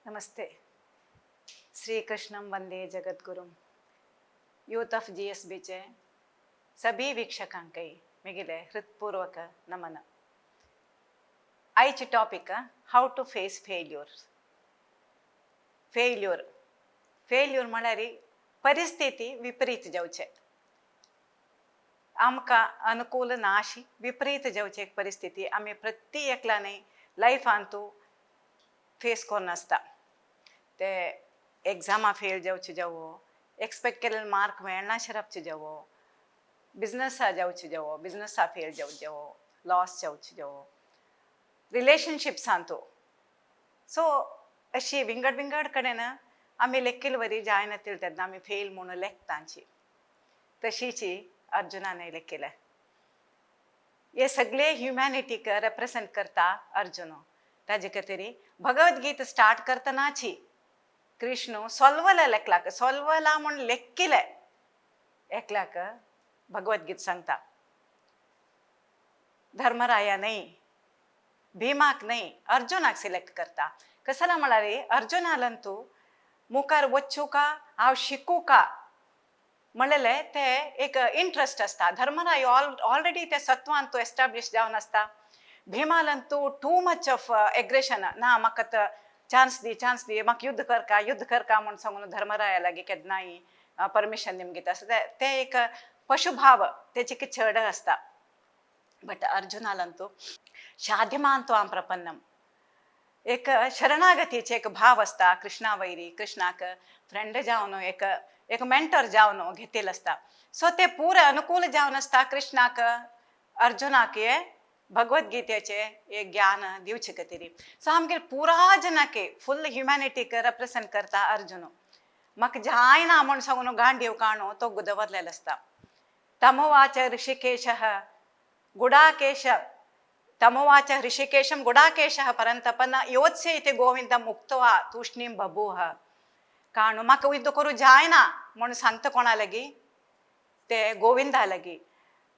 नमस्ते. श्री कृष्णम वंदे जगद्गुरुम. यूथ ऑफ GSBचे सभी वीक्षकांकೈ मिगिले हृत्पूर्वक नमन. आयचे topic how to face failure म्हळ्यार परिस्थिती विपरीत जावचे. आमकां अनुकूल ना अशी विपरीत जावची एक परिस्थिती आमी प्रत्येक एकल्यानी लायफांतू फेस करून आसता. ते एग्जामा फेल जावचे जावो, एक्सपेक्ट केलेले मार्क मेळनाशे रावचे जावो, बिजनसा जावचे जावो, बिजनसा फेल जावचे जावो, लॉस जावचे जावो, रिलेशनशिप्सांतू. सो अशी विंगड कडेन आमी लेखील वरी जायना तिळतेन्ना आमी फेल म्हणून लेखतांची. तशीची अर्जुनाने लेखिले. हे सगळे ह्युमॅनिटीक रिप्रेझेंट करता अर्जुन. ताजे खातीर भगवद्गीता स्टार्ट करतनाची कृष्ण सोल्वला लेखलाक, सोल्वला म्हूण लेखिले एकल्याक भगवद्गीता सांगता. धर्मराया न्हय, भीमाक न्हय, अर्जुनाक सिलेक्ट करता. कशाला म्हळ्यार अर्जुनालंतू मुखार वचूं का हांव शिकूं का म्हणलेले ते एक इंट्रस्ट आसता. धर्मराय ऑलरेडी ते सत्वान तो एस्टाब्लिश जावन आसता. भीमालंतू टू मच ऑफ एग्रेशन ना, म्हाका चान्स दी म्हाका युद्ध करका म्हूण सांगून धर्मराया लागीं केन्नाय परमिशन निमगीत आसता. ते एक पशुभाव तेची चड आसता. बट अर्जुनालंतू शाध्यमान त्वां प्रपन्नम एक शरणागतीचे एक भाव आसता. कृष्णा वैरी कृष्णाक फ्रेंड जावन एक मेंटर जावन घेतिल्लो आसता. सो ते पुरे अनुकूल जावन आसता कृष्णाक अर्जुनाक हे भगवद्गीतेचे एक ज्ञान दिवचे खातीर. सो आमगे पुरा जनाके फुल ह्युमॅनिटीक रिप्रेझेंट करता अर्जुन. म्हाका जायना म्हूण सांगून गांडीव काणू तो दवरलेलो आसता. तमोवाच ऋषिकेशं गुडाकेशः परंतपन योत्स्य इति गोविंदम उक्त्वा तूष्णीं बभूव. काणू म्हाका युद्ध करूं जायना म्हूण सांगता कोणा लागीं? ते गोविंदा लागीं.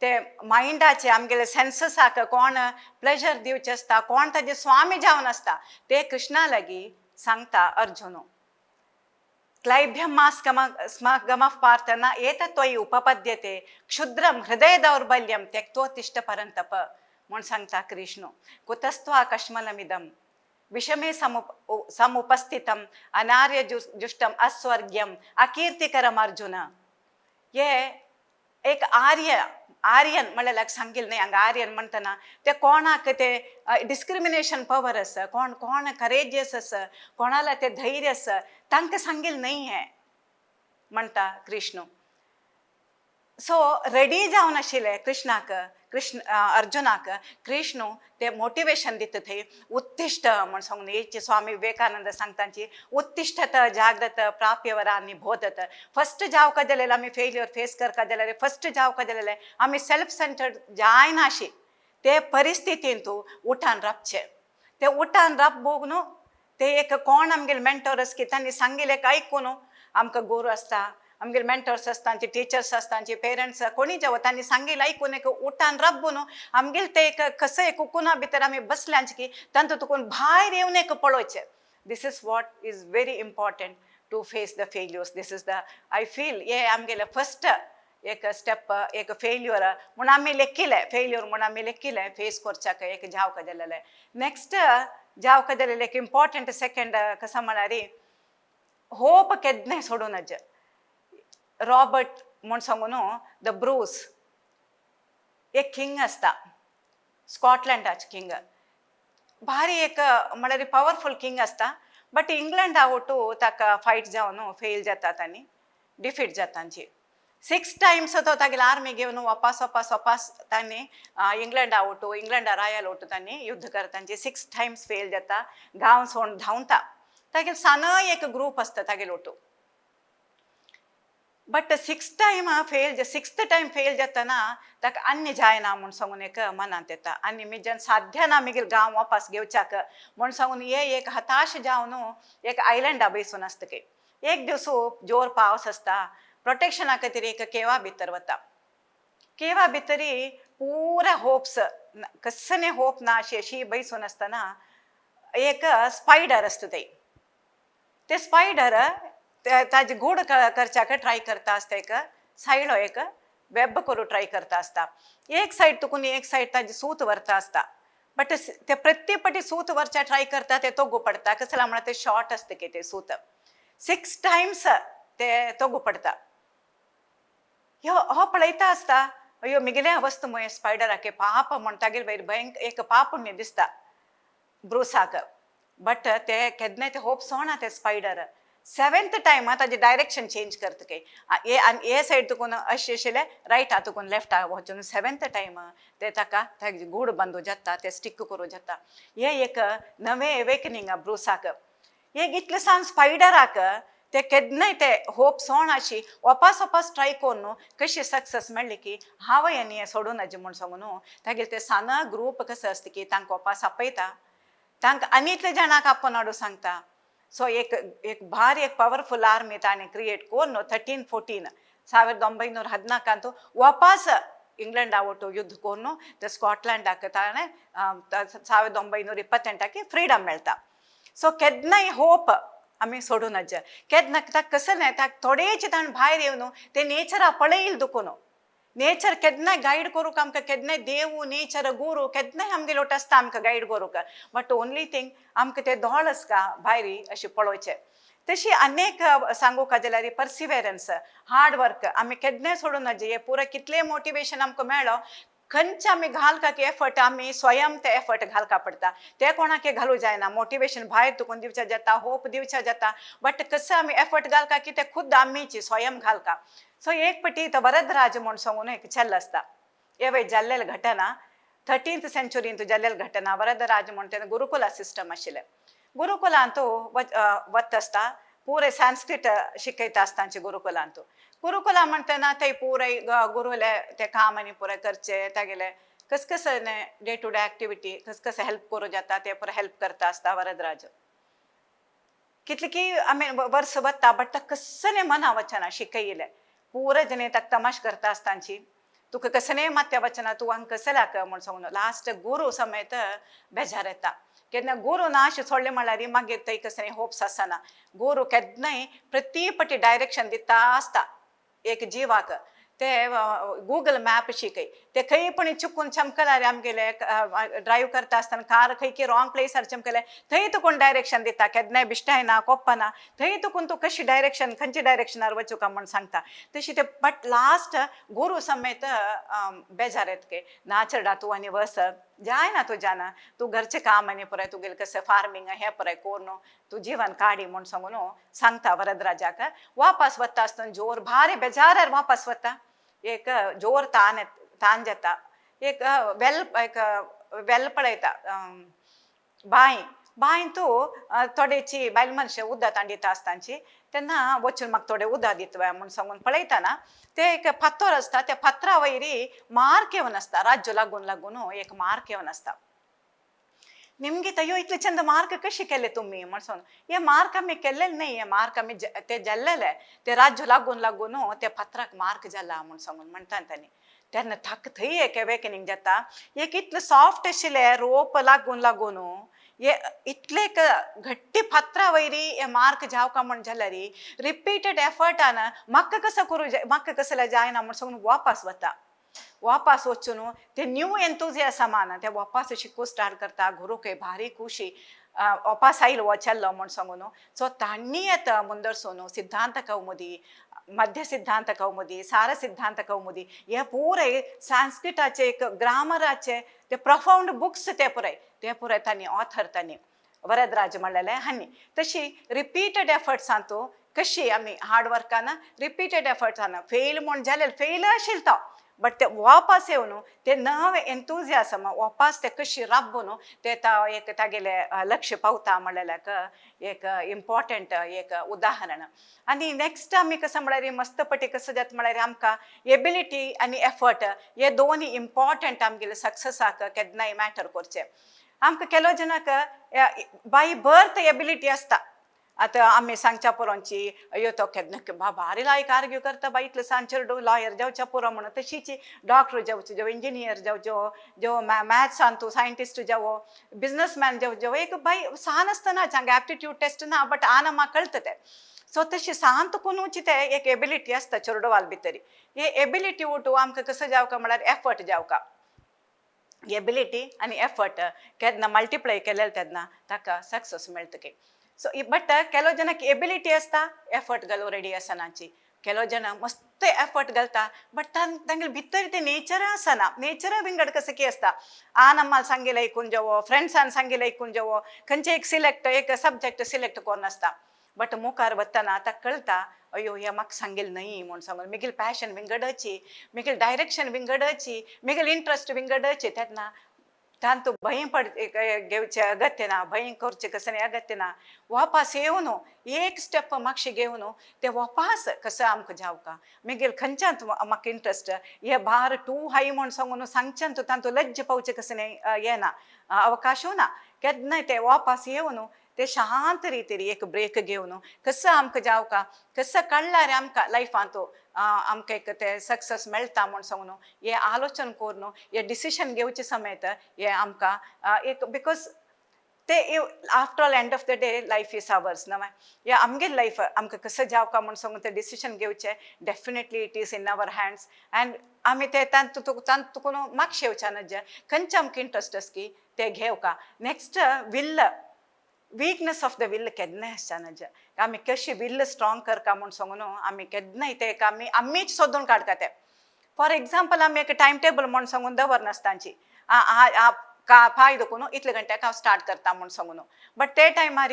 ते मायंडाचे आमगेले सेन्ससाक कोण प्लेजर दिवचे आसता, कोण ताजे स्वामी जावन आसता, ते कृष्णा लागीं सांगता अर्जुन. क्लैभ्यमास्मगमः पार्थ न एतत्त्वयि उपपद्यते क्षुद्रं हृदय दौर्बल्यं त्यक्तोत्तिष्ठ परन्तप म्हूण सांगता कृष्ण. कुतस्त्वा कश्मलमिदं विषमे समुपस्थितम अनार्य जुष्टम अस्वर्ग्यम अकीर्तिकरम अर्जुन. हे एक आर्यन म्हळ्यार सांगिल्लें न्हय. हांगा आर्यन म्हणटना ते कोणाक ते डिस्क्रिमिनेशन पवर आसा, कोण करेजियस आसा, कोणाला ते धैर्य आसा, तांकां सांगिल्लें न्हय हें म्हणटा कृष्ण. सो रेडी जावन आशिल्ले अर्जुनाक कृष्ण ते मोटिवेशन दिता थंय. उत्तिष्ठ म्हण सांगून हेचे स्वामी विवेकानंद सांगतांची उत्तिष्ठत जाग्रत प्राप्य वरांनी बोधत. फर्स्ट जावका जाल्यार आमी फेल्युअर फेस करता जाल्यार फर्स्ट जावका जाल्यार आमी सेल्फ सेंटर्ड जायनाशी ते परिस्थितींतू उठान रावचे. ते उठान रावूंक न्हू ते एक कोण आमगेले मेंटोर्स की तांणी सांगिल्लें आयकून आमकां गुरू आसता, आमगेले मेंटर्स आसतांचे, टीचर्स आसतांचे, पेरंट्स कोणी जावं तांणी सांगिल्लें आयकून एक उठान राबून आमगेले ते एक कसं एक कुकुना भितर आमी बसल्यांचे की तांतू तुकून भायर येवन एक पळोवचें. This is what is very important to face the failures. This is the I feel हे आमगेले फर्स्ट एक स्टेप एक फेल्युअर म्हूण आमी लेखिल्लें. फेल्युअर म्हूण आमी लेखिल्लें फेस करच्याक एक जावका जालेलें. नेक्स्ट जावका जालेलें एक इम्पॉर्टंट सेकंड कसं म्हळ्यार होप केन्नाय सोडूं नज. रॉबर्ट म्हूण सांगून द ब्रूस एक किंग आसता, स्कॉटलँडाचे किंग. भारी एक म्हळ्यार पावरफूल किंग आसता. बट इंग्लंडा वटू ताका फायट जावन फेल जातात आनी डिफीट जातांची. 6 times तो तागेले आर्मी घेवन वापस तांणी इंग्लंडा वटू इंग्लंडा रायाल वटू तांणी युद्ध करतांची. 6 times फेल जाता, गांव सोडून धांवता. तागेले सानय एक ग्रूप आसता तागेले वटू. बट 6th time फेल जातना ताका अन्य जायना म्हूण सांगून एक मनांत येता. आनी मिजन साध्य ना आमगेले गांव वापस घेवच्याक म्हूण सांगून हे एक हताश जावन एक आयलंडा बसून आसता. एक दिवस जोर पावस आसता. प्रोटेक्शना खातीर एक केवा भितर वता. केवा भितरी पुरा होप्स कसने होप ना अशी बसून आसतना एक स्पायडर आसता थंय. ते स्पायडर ताजे गूड करच्याक ट्राय करता आसता एक सायडो एक वेब करू ट्राय करता आसता एक सायड तुकून एक सायड ताजी सूत व्हरता आसता बट ते प्रत्येक पाटी सूत वरच्या ट्राय करता ते तोगू पडता कसला म्हणा ते शॉर्ट असते की ते सूत 6 times ते तोगू पडता हो पळयता आसता अयो मिगले वस्तू मुळे स्पायडराके पाप म्हणटागीर वयर एक पापुण्य दिसता ब्रुसाक बट ते केन्नाय ते होप सोना ते स्पायडर 7th टायम ताजे डायरेक्शन चेंज करता काही ए सायड तुकून अशें आशिल्लें रायट तुकून लेफ्ट वचून 7th टायम ते ताका गूड बांदू जाता ते स्टिक करूं जाता हे एक नवें एवेकनिंग ब्रुसाक एक इतलें सांग स्पायडराक ते केन्नाय ते होप सोण अशी वापस ट्राय करून कशी सक्सेस मेळ्ळी की हांव हें सोडून नजे म्हूण सांगून तागेले ते साना ग्रूप कसो आसता की तांकां वापस आपयता तांकां आनीतले जाणांक आपोवन हाडूं सांगता सो एक भारी एक पवरफुल आर्मी ताणें क्रिएट करून 1314 1914 वापस इंग्लंडा ಒಟ್ಟು ಯುದ್ಧ ಕೊನ್ನು ದ ಸ್ಕಾಟ್ಲೆಂಡ್ ತಾನೆ 1928 फ्रीडम मेळता सो केन्नाय होप आमी सोडूं नज केन्ना ताका कसं नाही ताका थोडेच ताण भायर येवन ते नेचरा पळयल दुखून नेचर केन्नाय गायड करूंक आमकां केन्नाय देव नेचर गुरू केन्नाय आमगे लोट आसता आमकां गायड करूंक बट ओन्ली थिंग आमकां ते दोळ आसता भायरी अशें पळोवचें तशी अनेक सांगूक जाल्यार पर्सिवेरन्स हार्ड वर्क आमी केन्नाय सोडूं नजे हे पुरो कितलें मोटिवेशन आमकां मेळ्ळो खंयचे आमी घालता की एफर्ट आमी स्वयं ते एफर्ट घालता पडटा ते कोणाक घालूं जायना मोटिवेशन भायर तुकून दिवचें जाता होप दिवचें जाता बट कसं आमी एफर्ट घालता की ते खुद आमीची स्वयं घालता सो एक पटी तो वरदराज म्हूण सांगून एक चेल्ल आसता हे जाल्लेली घटना 13th सेंचुरींत जाल्लेली घटना वरदराज म्हूण तेन्ना गुरुकुला सिस्टम आशिल्लें गुरुकुलांतू वत आसता पुरे संस्कृत शिकयता आसतांचे गुरुकुलांतू गुरुकुला म्हणटना थंय पुरे गुरुले ते काम आनी पुरे करचे तेगेले कस डे टू डे एक्टिविटी कस हेल्प करूं जाता ते पुरो हेल्प करता आसता वरदराज कितले की आमी वर्स वता बट कसने मना वचना शिकयले पुरे जणे ताका तमाश करता आसतांची तुका कसने मात्या वचना तूं हांगा कसल्याक म्हूण सांगून लास्ट गुरू समेत बेजार येता केन्ना गुरू ना अशें सोडलें म्हळ्यार मागीर थंय कसलें होप्स आसना गुरू केन्नाय प्रती पटी डायरेक्शन दिता आसता एक जिवाक ते गूगल मॅप शिकय ते खंय पण चुकून चमकल्यार आमगेले ड्रायव्ह करता आसतना कार खंय रॉंग प्लेसार चमकले थंय तुकून डायरेक्शन दिता केन्नाय बिश्टायना कोप्पना थंय तुकून तूं कशी डायरेक्शन खंयच्या डायरेक्शनार वचूं काय म्हूण सांगता तशी ते बट लास्ट गुरू समेत बेजार येतके नाचरडा तूं आनी वस जायना तूं जाना तूं घरचें काम आनी पुराय तुगेलें कसं फार्मींग हें पुराय कोरून तूं जिवन काडी म्हूण सांगून सांगता वरदराजाक वापस वता आसतना जोर भारी बेजारार वापस वता एक जोर तान जाता एक वेल पळयता बांय तूं थोडेची बायल मनशां उदक तांडिता आसतांची तेन्ना वचून म्हाका थोडें उदक दितवय म्हूण सांगून पळयतना ते एक फातर आसता त्या फातरा वयरी मार्क येवन आसता राज्य लागून एक मार्क येवन आसता निमगे अयो इतले चंद मार्क कशे केले तुम्ही म्हण सांगून हे मार्क आमी केल्लेले न्ही हे मार्क आमी ते जाल्लेले ते राज्य लागून ते फातराक मार्क जाला म्हूण सांगून म्हणटा तांणी तेन्ना थाक थंय एक एवेकनिंग जाता एक इतलें सॉफ्ट आशिल्लें रोप लागून हे इतले घट्टी फातरा वयरी हे मार्क जावका म्हण जाल्यार रिपीटेड एफर्टान म्हाका कसं करूं म्हाका कसलें जायना म्हण सांगून वापस वता वापस वचून ते न्यू एंथुजियासमान ते वापस शिकू स्टार्ट करता गुरूक भारी खुशी वापस आयलो वचल्लो म्हूण सांगून सो तांणी येता मुंदरसून सिद्धांत कौमुदी मध्य सिद्धांत कौमुदी सार सिद्धांत कौमुदी हे पुरे संस्कृताचे एक ग्रामराचे ते प्रफाउंड बुक्स ते पुरे तांणी ऑथर तांणी वरदराज म्हणलेले हांणी तशी रिपीटेड एफर्ट्सांतू कशी आमी हार्ड वर्कान रिपीटेड एफर्ट्सान फेल म्हूण जालें फेल आशिल्लो तो बट ते वापस येवन ते नवे एंथुजियासम वापस ते कशी राबून ते एक तागेले लक्ष पावता म्हणल्याक एक इम्पॉर्टंट एक उदाहरण आनी नेक्स्ट आमी कसं म्हळ्यार मस्तपटी कसं जाता म्हळ्यार आमकां एबिलिटी आनी एफर्ट हे दोनी इम्पॉर्टंट आमगेले सक्सेसाक केन्नाय मॅटर करचे आमकां केलो जनाक बाय बर्थ एबिलिटी आसता आता आम्ही सांगच्या पुरांची अयो तो केन्ना भारी लायक आर्ग्यू करता बाई इतलं सांचर लॉयर जावच्या पुरो म्हणून तशीची डॉक्टर जावचे जो इंजिनियर जावचो जो मॅथ्स सांगतो सायंटिस्ट जावो बिझनेसमॅन जावचो एक बाई सान असतना चांगले ऍप्टिट्यूड टेस्ट ना बट आना म्हाका कळतं ते सो तशी सांत कोणूची ते एक एबिलिटी असता चेडवाल भितरी हे एबिलिटी उठू आमकां कसं जावका म्हळ्यार एफर्ट जावका एबिलिटी आणि एफर्ट केन्ना मल्टिप्लाय केलें तेन्ना ताका सक्सेस मेळटकी सो बट ಕೆಲವು ಜನಕ್ಕೆ एबिलिटी असता एफर्ट घालूं रेडी आसनाची ಕೆಲವು जन मस्त एफर्ट घालता बट तांगेले भितर ते नेचर आसना नेचर विंगड कसं की असता नम्माल सांगेले ऐकून जावो फ्रेंड्सान सांगेले ऐकून जावो खंयचे एक सब्जेक्ट सिलेक्ट करून आसता बट मुखार वतना आतां कळटा अयो हे म्हाका सांगेल न्हय म्हूण सांगून मिगेल पॅशन विंगडची मिगेल डायरेक्शन विंगडची मिगेल इंट्रस्ट विंगडची तेन्ना तांतू भंय घेवचे अगत्य ना भंय करचे कसं नाही अगत्य ना वापस येवन एक स्टेप मागशे घेवन ते वापस कसं आमकां जावका मिगेल खंयच्यात म्हाका इंट्रस्ट हे भार टू हाय म्हूण सांगून सांगच्यांत तांतू लज्ज पावचे कसं नाही येना अवकाशू ना केन्नाय ते वापस येवन ते शांत रितीन एक ब्रेक घेवन कसं आमकां जावका कसं कळल्यार आमकां लायफांत आमकां एक ते सक्सेस मेळटा म्हूण सांगून हे आलोचन करून हे डिसिशन घेवचे समेत हे आमकां एक बिकॉज ते after all end of the day life is ours न्हय हे आमगे लायफ आमकां कसं जावका म्हूण सांगून ते डिसिशन घेवचे definitely it is in our hands and आमी ते तांतून म्हाका शेवच्यान खंयचे आमकां इंट्रस्ट आस की ते घेवका next will weakness of the will केन्नाय आसना आमी कशी विल्ल स्ट्रॉंग करता म्हूण सांगून आमी केन्नाय ते आमीच सोदून काडटा ते फॉर एग्जाम्पल आमी एक टायम टेबल म्हूण सांगून दवरनासतांची फायदो करून इतले घंट्याक हांव स्टार्ट करता म्हूण सांगून बट ते टायमार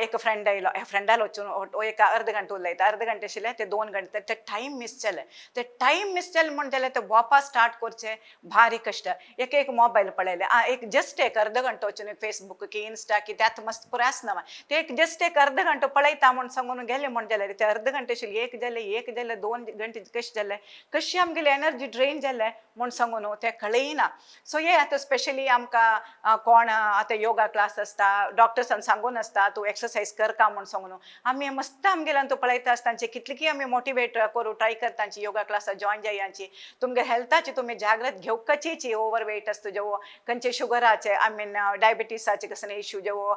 एक फ्रेंड आयलो फ्रेंडाल वचून एक अर्द घंटो उलयता अर्द घंटे आशिल्ले ते 2 घंटे ते टायम मिस जाले ते टायम मिस जाले म्हण जाल्यार ते वापस स्टार्ट करचे भारी कश्ट एक मोबायल पळयले एक जस्ट एक अर्द घंटो वचून फेसबुक की इन्स्टा की त्यात मस्त पुराय आसना ते एक जस्ट एक अर्द घंटो पळयता म्हूण सांगून गेले म्हण जाल्यार ते अर्द घंटे आशिल्ले एक जाले 2 घंटे कशे जाले कशी आमगेली एनर्जी ड्रेन जाले म्हूण सांगून ते कळयना सो हे आतां स्पेशली आमकां कोण आतां योगा क्लास आसता डॉक्टर्सान सांगून आसता तूं एक्सरसाइज कर का म्हूण सांगून आमी मस्त आमगेल्यान तूं पळयता आसतांची कितली आमी मोटिवेट करूं ट्राय करतांची योगा क्लास जॉइन जायांची तुमगे हेल्थाची तुमी जागृत घेवपाची ओवर वेट आसता जो खंयचे शुगराचे आय मीन डायबिटीसाचे कसले इश्यू जो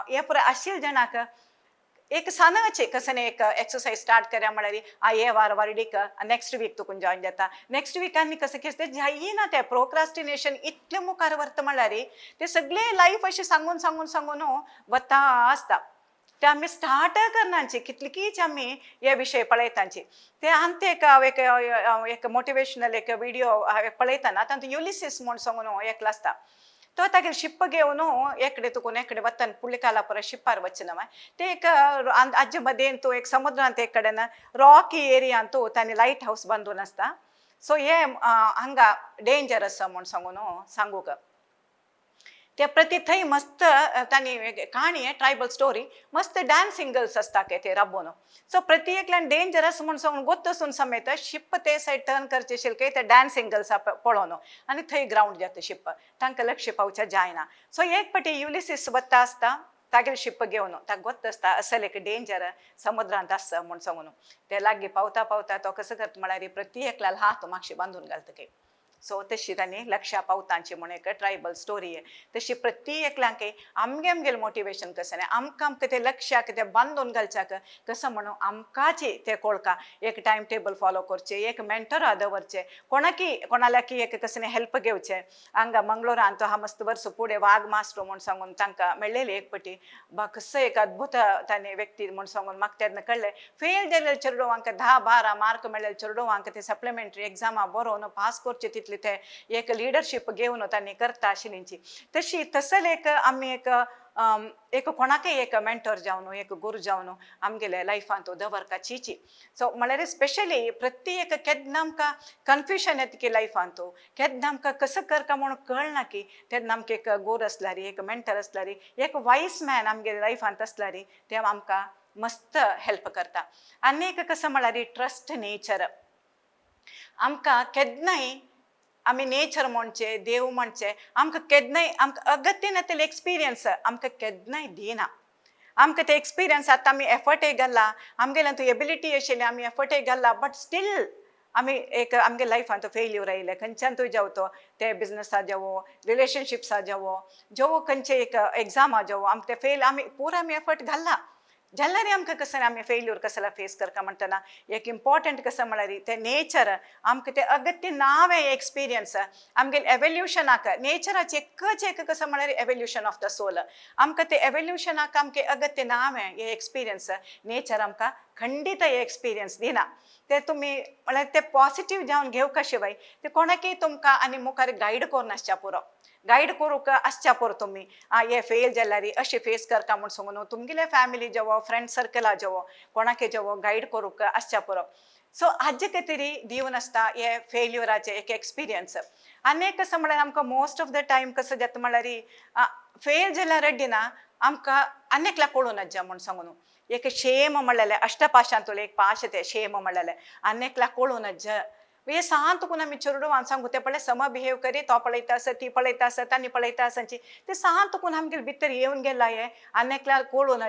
हे पुरो आशिल्ले जाणाक एक सांगाचे कसं एक एक्सरसाइज स्टार्ट करा म्हळ्यार ये वार वारडीक नेक्स्ट वीक तुकून जॉइन जाता नेक्स्ट वीक आनी कसं की ते जायना ते प्रोक्रास्टिनेशन इतले मुखार व्हरता म्हळ्यार ते सगळे लायफ अशें सांगून वता आसता ते आमी स्टार्ट करनाची कितलीकीच आमी हे विशय पळयतांची ते आनी एक मोटिवेशनल एक विडियो पळयतना तातूंत युलिसीस म्हूण सांगून एकलो आसता तो तागे शिप घेवन एकडे तुकून एकडे वतन पुळिकाला परत शिप्पार वचना ते एक आजे मदेन तो एक समुद्रांत एक कडेन रॉकी एरियान तो तांणी लायट हाऊस बांदून आसता सो हे हांगा डेंजरस म्हूण सांगूक ते प्रति थंय मस्त तांणी काणी ट्रायबल स्टोरी मस्त डान्सिंग गर्ल्स आसता ते राबोवन सो प्रति एकल्यान डेंजरस म्हूण सांगून गोत्तसून समेत शिप ते सायड टर्न करचे आशिल्ले ते डान्सिंग गर्ल्स पळोवन आनी थंय ग्राउंड जाता शिप तांकां लक्ष पावचें जायना सो एक फावटी युलिसीस वता आसता तागेले शिप घेवन ताका गोत्त आसता असल एक डेंजर समुद्रांत आसा म्हूण सांगून ते लागीं पावता तो कसो करता म्हळ्यार प्रति एकल्यान हात मागशे बांदून घालता की सो तशी तांणी लक्षा पावतांची म्हूण एक ट्रायबल स्टोरी तशी प्रति एकल्यांक आमगेल मोटिवेशन कसं आमकां ते लक्षाक ते बांदून घालच्याक कसं म्हणून आमकांची ते कळका एक टायम टेबल फॉलो करचे एक मेंटर दवरचे कोणाल्याकी एक कसं हेल्प घेवचे हांगा मंगळूरांत तो हा मस्त वर्स फुडें वाघ मास्टर म्हूण सांगून तांकां मेळ्ळेली एक पटी कसं एक अद्भुत तांणी व्यक्ती म्हूण सांगून म्हाका तेन्ना कळ्ळें फेल जालेले चेडवांक 10-12 मार्क मेळ्ळेले चेडवांक ते सप्लिमेंटरी एग्जामा बरोवन पास करचे तितले ते एक लिडरशिप घेवन तांणी करता आशिल्लींची तशी तसल एक आमी एक कोणाकय एक मेंटर जावन एक गुरू जावन आमगेल्या लायफांत दवरका चिची सो म्हळ्यार स्पेशली प्रत्येक केन्ना आमकां कन्फ्युजन येता की लायफांत केन्ना आमकां कसं करता म्हणून कळना की तेन्ना आमकां एक गुरू आसल्यार एक मेंटर आसल्यार एक वायस मॅन आमगे लायफांत आसल्यार ते आमकां मस्त हेल्प करता आनी एक कसं म्हळ्यार ट्रस्ट नेचर आमकां केन्नाय आमी नेचर म्हणचे देव म्हणचे आमकां केन्नाय आमकां अगत्य नासलेले एक्सपिरियन्स आमकां केन्नाय दिना आमकां ते एक्सपिरियन्स आतां आमी एफर्टय घाला आमगेल्यान तूं एबिलिटी आशिल्ली आमी एफर्टय घाला बट स्टील आमी एक आमगे लायफान तो फेल्यूर आयले खंयच्यान तूं जावं ते बिजनसा जावो रिलेशनशिप्सा जावो खंयचे एक एग्जामा जावो आमकां ते फेल आमी पुरो आमी एफर्ट घाला जाल्यार आमकां कसं आमी फेल्यूर कसला फेस करता म्हणटना एक इम्पॉर्टंट कसं म्हळ्यार ते नेचर आमकां ते अगत्य नाव आहे एक्सपिरियन्स आमगे एवोल्युशनाक नेचराचें एकच एक कसं म्हळ्यार एवोल्युशन ऑफ द सोल आमकां ते एवोल्युशनाक आमगे अगत्य नाव आहे हे एक्सपिरियन्स नेचर आमकां खंडीत हे एक्सपिरियन्स दिना ते तुमी म्हळ्यार ते पॉजिटीव जावन घेवका शिवाय ते कोणाकय तुमकां आनी मुखार गायड करून आसच्या पुरो गायड करूंक आसच्या पुरो तुमी हे फेल जाल्यार अशें फेस करता म्हूण सांगून तुमगेले फॅमिली जावो फ्रेंड सर्कला जावो कोणाके जावो गायड करूंक आसच्या पुरो सो हाजे खातीर दिवन आसता हे फेल्युराचे एक एक्सपिरियन्स आनी कसं म्हळ्यार आमकां मोस्ट ऑफ द टायम कसं जाता म्हळ्यार फेल जाल्यार रेड्डीना आमकां आनेकल्या कळून येता म्हूण सांगून एक शेम म्हणलेलें अष्टपाशांतलो एक पाश ते शेम म्हणलेलें आनेकल्या कळून येता हे सांत तुकून आमी चेडवान सांगू ते पळय सम बिहेव करी तो पळयता आसत ती पळयता आसत आनी पळयता आसची ते सांत तुकून आमगे भितर येवन गेला हे आनेकल्या कळून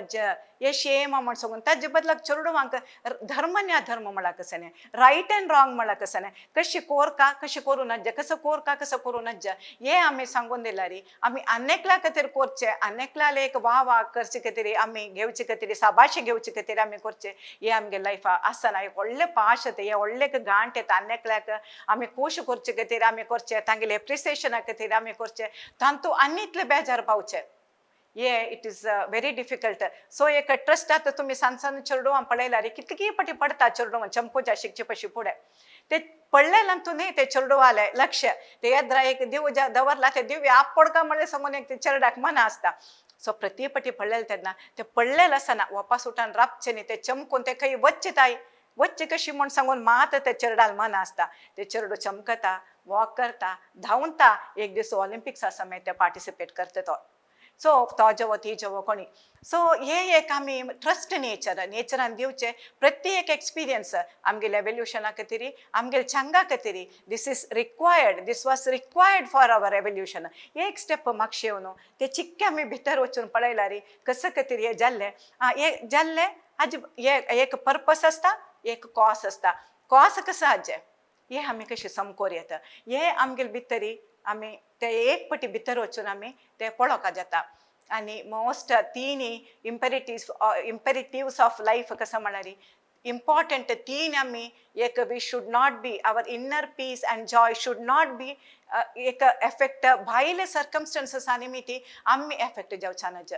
हे शेम म्हण सांगून ताजे बदलाक चेडवांक धर्म न्या धर्म म्हणला कसं न्ही रायट एंड रॉंग म्हणला कसं न्ही कशी कोरका कशी करूं नज्जा कसं कोरका कसं करूं नज्जा हे आमी सांगून दिल्यार आमी आनेकल्या खातीर करचे आनेकल्या एक वा करचे खातीर आमी घेवचे खातीर साबाशी घेवचे खातीर आमी करचे हे आमगे लायफा आसना एक व्हडले पाश येता हे व्हडले गांठ येता आनेकल्याक आमी खूश करचे खातीर आमी करचे तांगेले एप्रिसिएशना खातीर आमी करचे तांतू आनी इतले बेजार पावचे ये it is very difficult so एक ट्रस्ट आता तुम्ही सांसान चेडवां पळयल्यार कितकी पटी पडता चेडवां चंपूच्या शिकचे पशी फुडें ते पडलेल्यांतू न्ही ते चेडवाले लक्ष ते येद्रा एक दिव दवरला ते दिव्य आप पडका म्हणले सांगून एक ते चेडवाक मना आसता सो प्रत्येक पडलेले तेन्ना ते पडलेले आसना वापस उठान रापचे न्ही ते चमकून ते खंय वच्चे ताई वच्चे कशी म्हूण सांगून मात ते चेडवाल मन आसता ते चेडो चमकता वॉक करता धांवता एक दीस ऑलिंपिक्सा समेत ते पार्टिसिपेट करता तो सो तो जेवो ती जेवो कोणी सो हे एक आमी ट्रस्ट नेचरान दिवचे प्रत्येक एक्सपिरियन्स आमगेले एवोल्युशना खातीर आमगेले चंगा खातीर दिस was required for our evolution एक स्टेप मागशे येवन ते चिक्के आमी भितर वचून पळयल्यार कसं खातीर हे जाल्ले हाजे एक पर्पस आसता एक कॉस आसता कॉस कसं हाजे हे आमी कशें समकोर येता हे आमगेले भितर आमी ते एक पटी भितर वचून आमी ते पळोवका जाता आनी मोस्ट तिनी इम्पेरेटिव्स ऑफ लायफ कसं म्हळ्यार इम्पॉर्टंट तीन आमी एक we should not be our inner peace and joy should not be एक एफेक्ट भायले सर्कमस्टन्सीस निमित्ती आमी एफेक्ट जावचा नज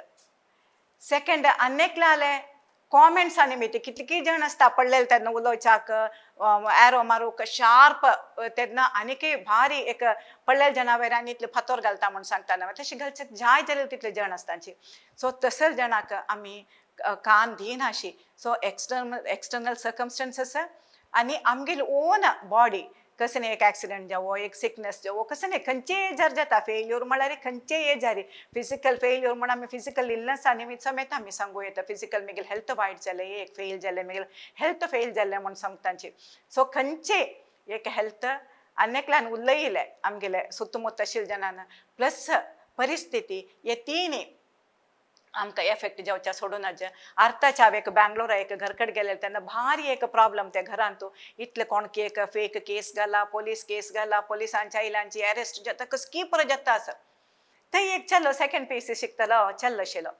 सेकंड अनेकले कॉमेंट्स निमित्त कितली जण आसता पडलेले तेन्ना उलोवच्याक एरो मारूंक शार्प तेन्ना आनीकय भारी एक पडलेल्या जनावरांनी इतले फातोर घालता म्हूण सांगता तशें घालचे जाय जाल्यार तितले जण आसताची सो तसले जणाक आमी कान दिनाशी सो एक्सटर्नल सर्कमस्टन्सीस आनी आमगेली ओन बॉडी कसं एक एक्सिडेंट जावो एक सिकनेस जावो कसं नाही खंयचे एजार जाता फेल्यूर म्हळ्यार खंयचे एजारी फिजिकल फेल्यूर म्हण आमी फिजिकल इलनेसा निमित्त समेत आमी सांगू येता फिजिकल मेगेल हेल्थ वायट जालें एक फेल जालें मेगेल हेल्थ फेल जालें म्हण सांगतांची सो खंयचे एक हेल्थ अनेकल्यान उलयले आमगेले सुತ್ತमुತ್ತ आशिल्ले जनान प्लस परिस्थिती हे तिनी आमकां एफेक्ट जावच्या सोडून अर्थाच्या हांव एक बँगलोरा एक घरकड गेले तेन्ना भारी एक प्रॉब्लम त्या घरांत इतले कोणके एक फेक केस घाला पोलीस केस घाला पोलिसांच्या आयलांची अरेस्ट जाता कसकी पुरो जाता आसा थंय एक चल्लो सेकंड पीसी शिकतलो चल्लो आशिल्लो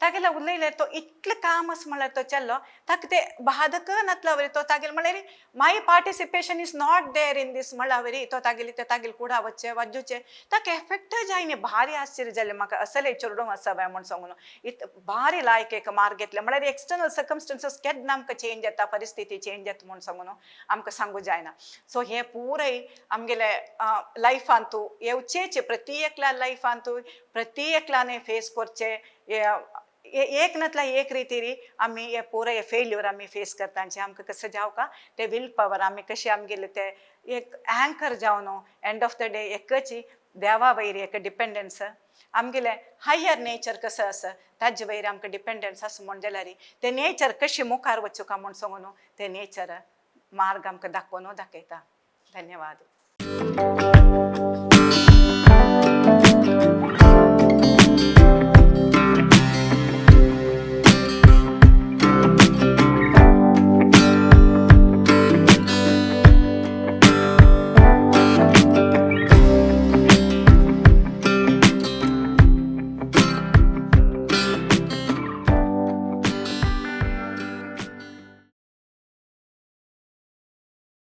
तागेले उलयले तो इतले काम आसा म्हळ्यार तो चल्लो ताका ते बाधक नातला वरी तो तागेले म्हळ्यार my participation is not there in this म्हळ्यार वरी तो तागेली ते तागेले कुडा वच्चे वाजूचे ताका एफेक्ट जायनी भारी आश्चर्य जालें म्हाका असले चेडूं आसा बाय म्हूण सांगून भारी लायक एक मार्ग घेतले म्हळ्यार एक्सटर्नल सर्कमस्टन्सीस केन्ना आमकां चेंज जाता परिस्थिती चेंज जाता म्हूण सांगून आमकां सांगू जायना सो हे पुरय आमगेले लायफांतू येवचेचे प्रत्येकल्या लायफांतू प्रत्येकल्यान फेस करचे एक नातला एक रितीरी आमी हे पुरे फेल्यूर आमी फेस करतांचे आमकां कसं जावं का ते विल पॉवर आमी कशें आमगेले ते एक एंकर जावन एंड ऑफ द डे एकच देवा वयर एक डिपेंडन्स आमगेले हायर नेचर कसं आसा ताजे वयर आमकां डिपेंडन्स आसा म्हण जाल्यार ते नेचर कशी मुखार वचूं का म्हूण सांगून ते नेचर मार्ग आमकां दाखोवन दाखयता धन्यवाद